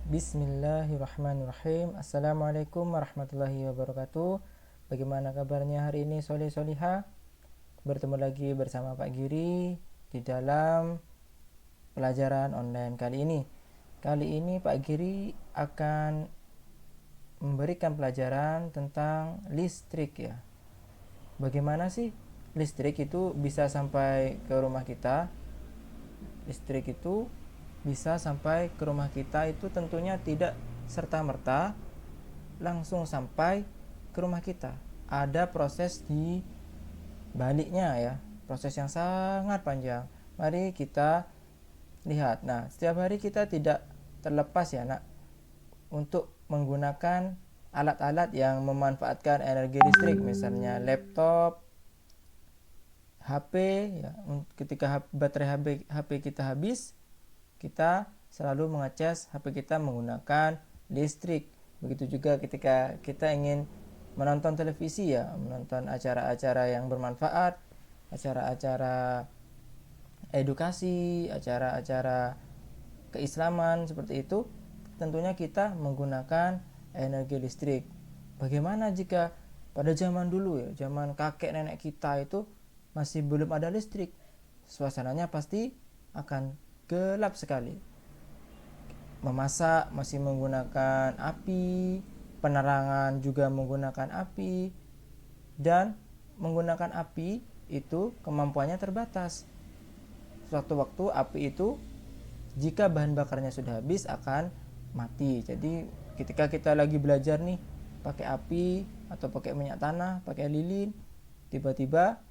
Bismillahirrahmanirrahim. Assalamualaikum warahmatullahi wabarakatuh. Bagaimana kabarnya hari ini Soleh Soliha? Bertemu lagi bersama Pak Giri di dalam pelajaran online kali ini. Kali ini Pak Giri akan memberikan pelajaran tentang listrik ya. Bagaimana sih listrik itu bisa sampai ke rumah kita? Listrik itu bisa sampai ke rumah kita itu tentunya tidak serta-merta langsung sampai ke rumah kita. Ada proses di baliknya ya, proses yang sangat panjang. Mari kita lihat. Nah, setiap hari kita tidak terlepas ya nak untuk menggunakan alat-alat yang memanfaatkan energi listrik, misalnya laptop, HP ya. Ketika baterai HP kita habis, kita selalu mengecas HP kita menggunakan listrik. Begitu juga ketika kita ingin menonton televisi ya, menonton acara-acara yang bermanfaat, acara-acara edukasi, acara-acara keislaman seperti itu, tentunya kita menggunakan energi listrik. Bagaimana jika pada zaman dulu ya, zaman kakek nenek kita itu masih belum ada listrik? Suasananya pasti akan gelap sekali. Memasak masih menggunakan api, penerangan juga menggunakan api, dan menggunakan api itu kemampuannya terbatas. Suatu waktu api itu jika bahan bakarnya sudah habis akan mati. Jadi ketika kita lagi belajar nih pakai api atau pakai minyak tanah, pakai lilin, tiba-tiba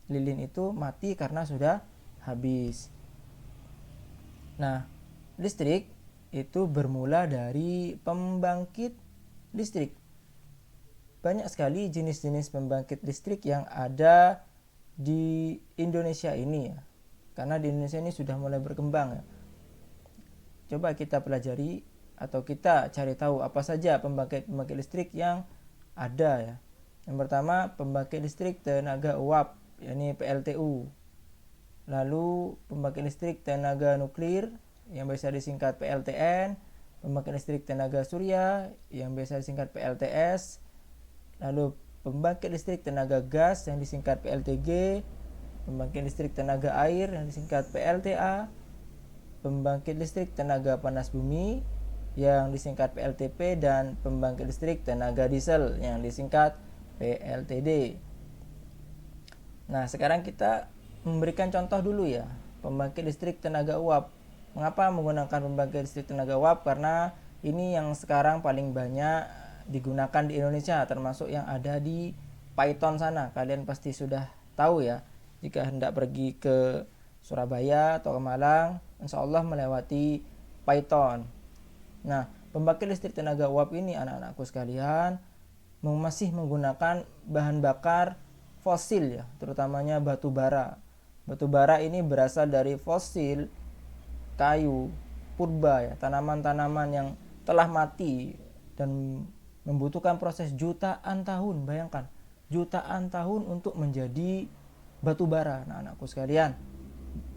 lilin itu mati karena sudah habis. Nah, listrik itu bermula dari pembangkit listrik. Banyak sekali jenis-jenis pembangkit listrik yang ada di Indonesia ini ya. Karena di Indonesia ini sudah mulai berkembang ya. Coba kita pelajari atau kita cari tahu apa saja pembangkit listrik yang ada ya. Yang pertama, pembangkit listrik tenaga uap, yakni PLTU. Lalu pembangkit listrik tenaga nuklir yang biasa disingkat PLTN, pembangkit listrik tenaga surya yang biasa disingkat PLTS, lalu pembangkit listrik tenaga gas yang disingkat PLTG, pembangkit listrik tenaga air yang disingkat PLTA, pembangkit listrik tenaga panas bumi yang disingkat PLTP, dan pembangkit listrik tenaga diesel yang disingkat PLTD. Nah, sekarang kita memberikan contoh dulu ya, pembangkit listrik tenaga uap. Mengapa menggunakan pembangkit listrik tenaga uap? Karena ini yang sekarang paling banyak digunakan di Indonesia, termasuk yang ada di Python sana. Kalian pasti sudah tahu ya, jika hendak pergi ke Surabaya atau ke Malang, insya Allah melewati Python. Nah, pembangkit listrik tenaga uap ini anak-anakku sekalian masih menggunakan bahan bakar fosil ya, terutamanya batu bara. Batu bara ini berasal dari fosil kayu purba ya, tanaman-tanaman yang telah mati dan membutuhkan proses jutaan tahun. Bayangkan, jutaan tahun untuk menjadi batu bara, anak-anakku sekalian,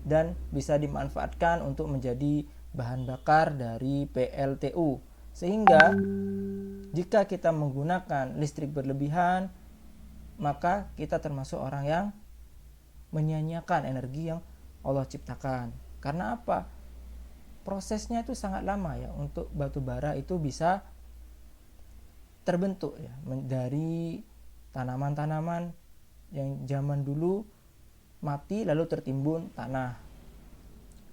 dan bisa dimanfaatkan untuk menjadi bahan bakar dari PLTU. Sehingga jika kita menggunakan listrik berlebihan, maka kita termasuk orang yang menyia-nyiakan energi yang Allah ciptakan. Karena apa? Prosesnya itu sangat lama ya, untuk batu bara itu bisa terbentuk ya dari tanaman-tanaman yang zaman dulu mati lalu tertimbun tanah.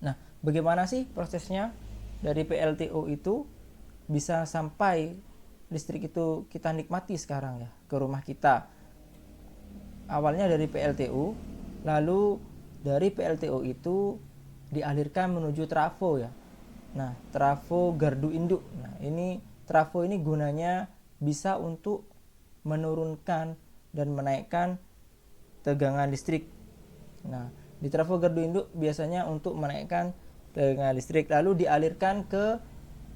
Nah, bagaimana sih prosesnya dari PLTU itu bisa sampai listrik itu kita nikmati sekarang ya ke rumah kita? Awalnya dari PLTU, lalu dari PLTU itu dialirkan menuju trafo ya. Nah, trafo gardu induk. Nah, ini trafo ini gunanya bisa untuk menurunkan dan menaikkan tegangan listrik. Nah, di trafo gardu induk biasanya untuk menaikkan tegangan listrik, lalu dialirkan ke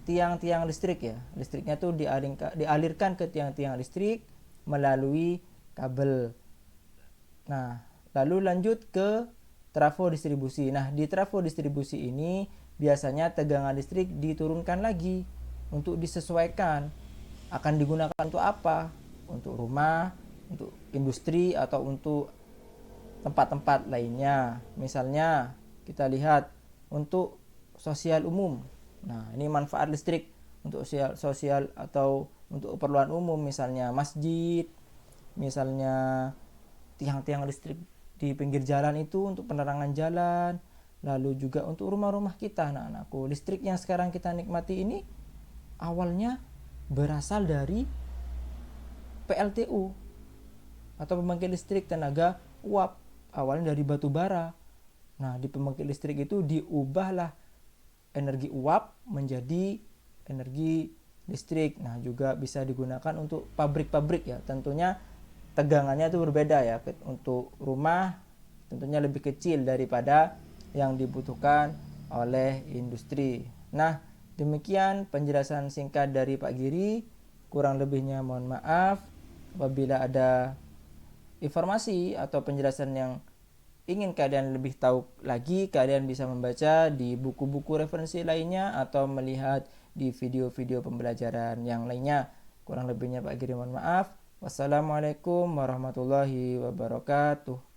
tiang-tiang listrik ya. Listriknya tuh dialirkan ke tiang-tiang listrik melalui kabel. Nah, lalu lanjut ke trafo distribusi. Nah, di trafo distribusi ini biasanya tegangan listrik diturunkan lagi untuk disesuaikan akan digunakan untuk apa, untuk rumah, untuk industri, atau untuk tempat-tempat lainnya. Misalnya kita lihat untuk sosial umum. Nah, ini manfaat listrik untuk sosial atau untuk keperluan umum, misalnya masjid, misalnya tiang-tiang listrik di pinggir jalan itu untuk penerangan jalan. Lalu juga untuk rumah-rumah kita, anak-anakku. Listrik yang sekarang kita nikmati ini awalnya berasal dari PLTU atau pembangkit listrik tenaga uap, awalnya dari batu bara. Nah, di pembangkit listrik itu diubahlah energi uap menjadi energi listrik. Nah, juga bisa digunakan untuk pabrik-pabrik ya. Tentunya tegangannya itu berbeda ya. Untuk rumah tentunya lebih kecil daripada yang dibutuhkan oleh industri. Nah, demikian penjelasan singkat dari Pak Giri. Kurang lebihnya mohon maaf. Apabila ada informasi atau penjelasan yang ingin kalian lebih tahu lagi, kalian bisa membaca di buku-buku referensi lainnya atau melihat di video-video pembelajaran yang lainnya. Kurang lebihnya Pak Giri mohon maaf. Wassalamualaikum warahmatullahi wabarakatuh.